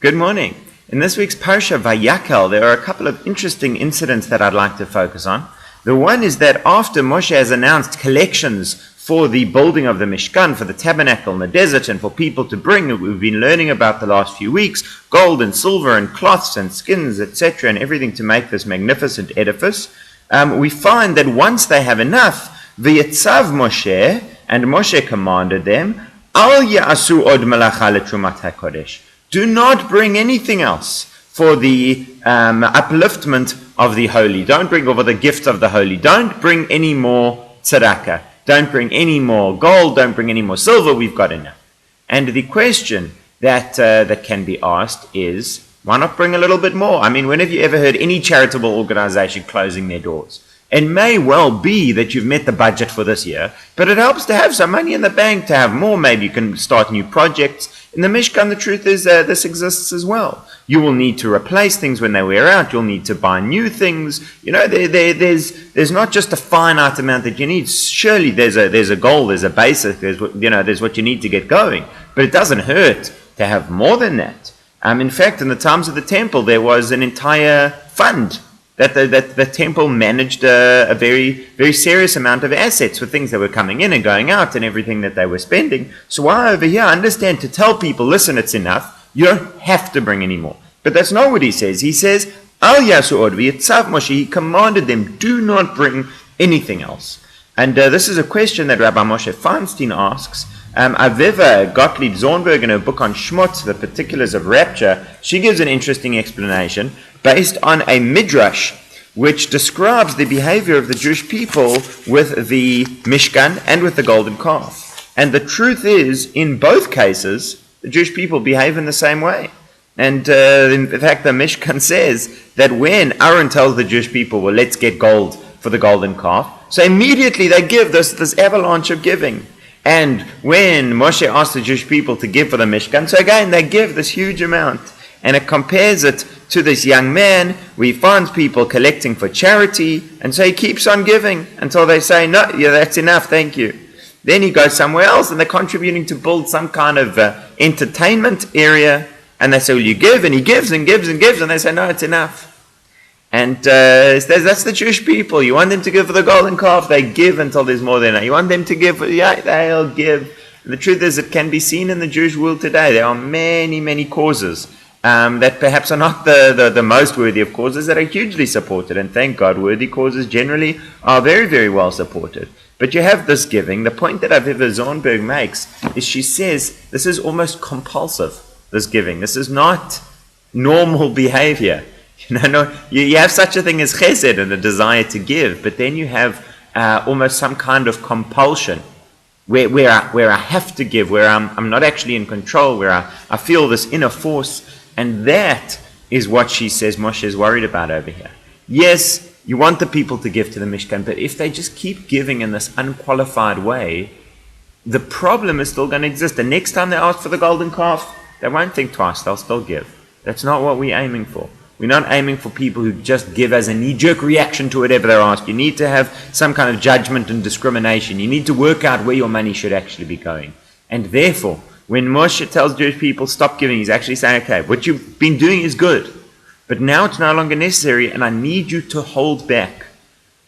Good morning. In this week's Parsha Vayakhel, there are a couple of interesting incidents that I'd like to focus on. The one is that after Moshe has announced collections for the building of the Mishkan, for the tabernacle in the desert, and for people to bring, we've been learning about the last few weeks, gold and silver and cloths and skins, etc., and everything to make this magnificent edifice, we find that once they have enough, V'yetzav Moshe, and Moshe commanded them, Al ya'asu od malacha letrumat hakodesh. Do not bring anything else for the upliftment of the holy. Don't bring over the gift of the holy. Don't bring any more tzedakah. Don't bring any more gold. Don't bring any more silver. We've got enough. And the question that can be asked is, why not bring a little bit more? I mean, when have you ever heard any charitable organization closing their doors? It may well be that you've met the budget for this year, but it helps to have some money in the bank, to have more. Maybe you can start new projects. In the Mishkan, the truth is this exists as well. You will need to replace things when they wear out. You'll need to buy new things. You know, there's not just a finite amount that you need. Surely there's a goal, there's a basic, there's what you need to get going. But it doesn't hurt to have more than that. In fact, in the times of the temple, there was an entire fund that the temple managed a very, very serious amount of assets for things that were coming in and going out and everything that they were spending. So why over here understand to tell people, listen, it's enough. You don't have to bring any more. But that's not what he says. He says, Al yasu od v'yetzav Moshe, he commanded them, do not bring anything else. And this is a question that Rabbi Moshe Feinstein asks. Aviva Gottlieb Zornberg, in her book on Shmot, The Particulars of Rapture, she gives an interesting explanation based on a midrash which describes the behavior of the Jewish people with the Mishkan and with the golden calf. And the truth is, in both cases, the Jewish people behave in the same way. And in fact, the Mishkan says that when Aaron tells the Jewish people, well, let's get gold for the golden calf, so immediately they give this avalanche of giving. And when Moshe asked the Jewish people to give for the Mishkan, so again, they give this huge amount. And it compares it to this young man where he finds people collecting for charity, and so he keeps on giving until they say, no, yeah, that's enough, thank you. Then he goes somewhere else, and they're contributing to build some kind of entertainment area, and they say, well, you give, and he gives and gives and gives, and they say, no, it's enough. And that's the Jewish people. You want them to give for the golden calf, they give until there's more than enough. You want them to give, yeah, they'll give. And the truth is, it can be seen in the Jewish world today. There are many, many causes that perhaps are not the most worthy of causes that are hugely supported. And thank God, worthy causes generally are very, very well supported. But you have this giving. The point that Aviva Zornberg makes is she says this is almost compulsive, this giving. This is not normal behavior. You have such a thing as chesed and a desire to give, but then you have almost some kind of compulsion where I have to give, where I'm not actually in control, where I feel this inner force. And that is what she says Moshe is worried about over here. Yes, you want the people to give to the Mishkan, but if they just keep giving in this unqualified way, the problem is still going to exist. The next time they ask for the golden calf, they won't think twice, they'll still give. That's not what we're aiming for. We're not aiming for people who just give as a knee-jerk reaction to whatever they're asked. You need to have some kind of judgment and discrimination. You need to work out where your money should actually be going. And therefore, when Moshe tells Jewish people, stop giving, he's actually saying, okay, what you've been doing is good, but now it's no longer necessary, and I need you to hold back.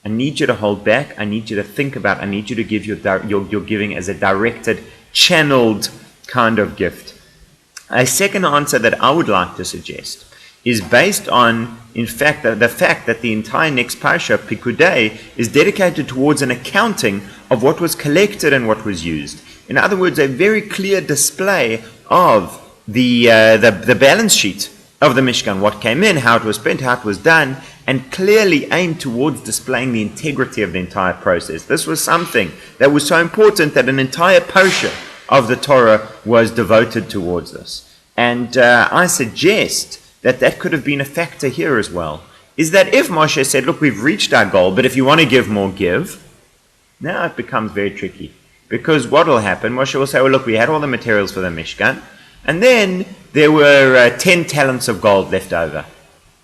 I need you to hold back. I need you to think about, I need you to give your giving as a directed, channeled kind of gift. A second answer that I would like to suggest is based on, in fact, the fact that the entire next parsha, Pikudei, is dedicated towards an accounting of what was collected and what was used. In other words, a very clear display of the balance sheet of the Mishkan, what came in, how it was spent, how it was done, and clearly aimed towards displaying the integrity of the entire process. This was something that was so important that an entire parsha of the Torah was devoted towards this. And I suggest that could have been a factor here as well, is that if Moshe said, look, we've reached our goal, but if you want to give more, give, now it becomes very tricky. Because what will happen, Moshe will say, well, look, we had all the materials for the Mishkan, and then there were 10 talents of gold left over.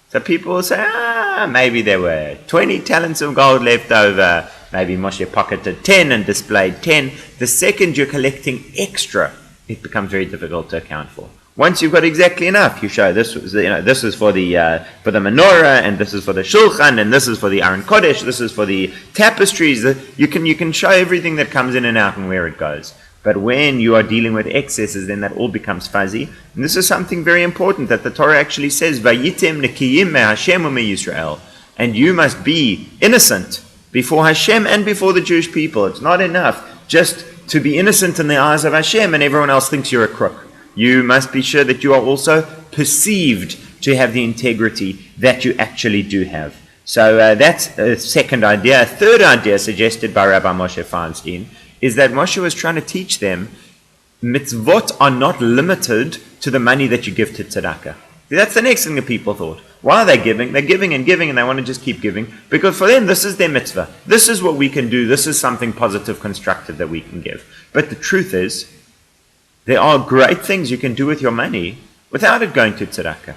So people will say, maybe there were 20 talents of gold left over. Maybe Moshe pocketed 10 and displayed 10. The second you're collecting extra, it becomes very difficult to account for. Once you've got exactly enough, you show this was, this is for the menorah, and this is for the shulchan, and this is for the Aron Kodesh, this is for the tapestries. You can show everything that comes in and out and where it goes. But when you are dealing with excesses, then that all becomes fuzzy. And this is something very important that the Torah actually says, "Vayitem nekiyim me'Hashem u'meYisrael," and you must be innocent before Hashem and before the Jewish people. It's not enough just to be innocent in the eyes of Hashem and everyone else thinks you're a crook. You must be sure that you are also perceived to have the integrity that you actually do have. So that's a second idea. A third idea suggested by Rabbi Moshe Feinstein is that Moshe was trying to teach them mitzvot are not limited to the money that you give to tzedakah. That's the next thing that people thought. Why are they giving? They're giving and giving, and they want to just keep giving, because for them this is their mitzvah. This is what we can do. This is something positive, constructive that we can give. But the truth is, there are great things you can do with your money without it going to tzedakah.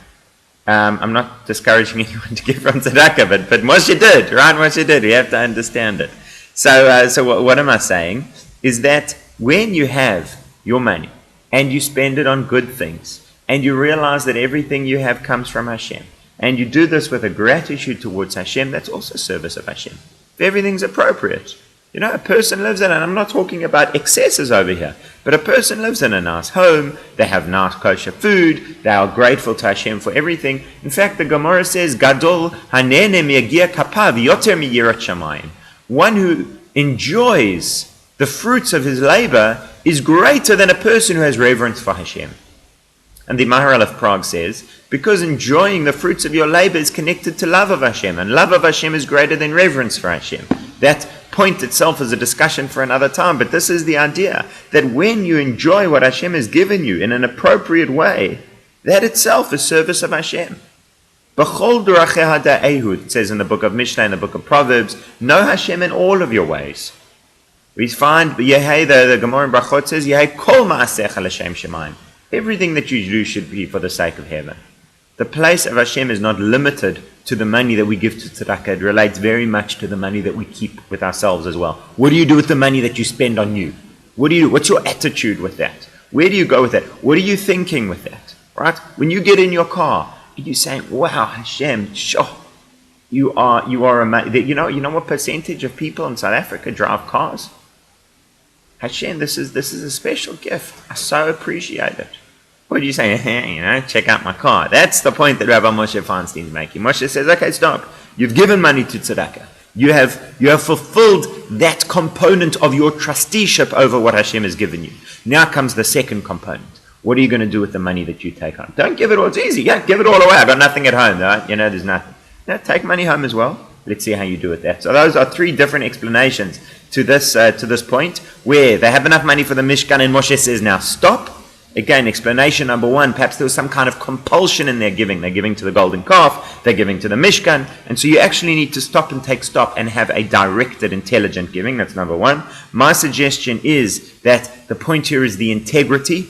I'm not discouraging anyone to give from tzedakah, but Moshe did, right? Moshe did. You have to understand it. So what am I saying? Is that when you have your money and you spend it on good things, and you realize that everything you have comes from Hashem, and you do this with a gratitude towards Hashem, that's also service of Hashem. If everything's appropriate. A person lives in, and I'm not talking about excesses over here, but a person lives in a nice home, they have nice kosher food, they are grateful to Hashem for everything. In fact, the Gemara says, Gadol hanene miyagia kapav yoter miyirat shamayim. One who enjoys the fruits of his labor is greater than a person who has reverence for Hashem. And the Maharal of Prague says, because enjoying the fruits of your labor is connected to love of Hashem, and love of Hashem is greater than reverence for Hashem. That point itself is a discussion for another time, but this is the idea, that when you enjoy what Hashem has given you in an appropriate way, that itself is service of Hashem. B'chol dorachei ha'ehud, it says in the book of Mishnah, in the book of Proverbs, know Hashem in all of your ways. We find, the Gemara in Brachot says, Yehei kol ma'asecha l'shem shemayim. Everything that you do should be for the sake of heaven. The place of Hashem is not limited to the money that we give to tzedakah. It relates very much to the money that we keep with ourselves as well. What do you do with the money that you spend on you? What do you do? What's your attitude with that? Where do you go with that? What are you thinking with that? Right? When you get in your car, are you saying, wow, Hashem, you are amazing. You know what percentage of people in South Africa drive cars? Hashem, this is a special gift. I so appreciate it. What are you saying? Check out my car. That's the point that Rabbi Moshe Feinstein is making. Moshe says, okay, stop. You've given money to tzedakah. You have fulfilled that component of your trusteeship over what Hashem has given you. Now comes the second component. What are you going to do with the money that you take home? Don't give it all. It's easy. Yeah, give it all away. I've got nothing at home. Right? There's nothing. Now take money home as well. Let's see how you do with that. So those are three different explanations to this point, where they have enough money for the Mishkan, and Moshe says, now stop. Again, explanation number one, perhaps there was some kind of compulsion in their giving. They're giving to the golden calf, they're giving to the Mishkan, and so you actually need to stop and have a directed, intelligent giving. That's number one. My suggestion is that the point here is the integrity.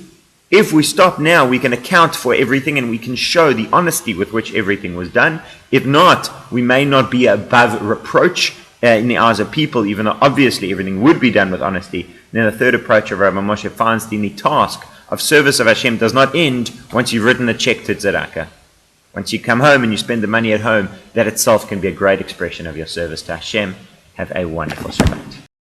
If we stop now, we can account for everything and we can show the honesty with which everything was done. If not, we may not be above reproach in the eyes of people, even though obviously everything would be done with honesty. Then the third approach of Rabbi Moshe Feinstein, the task of service of Hashem does not end once you've written a check to tzedakah. Once you come home and you spend the money at home, that itself can be a great expression of your service to Hashem. Have a wonderful Shabbat.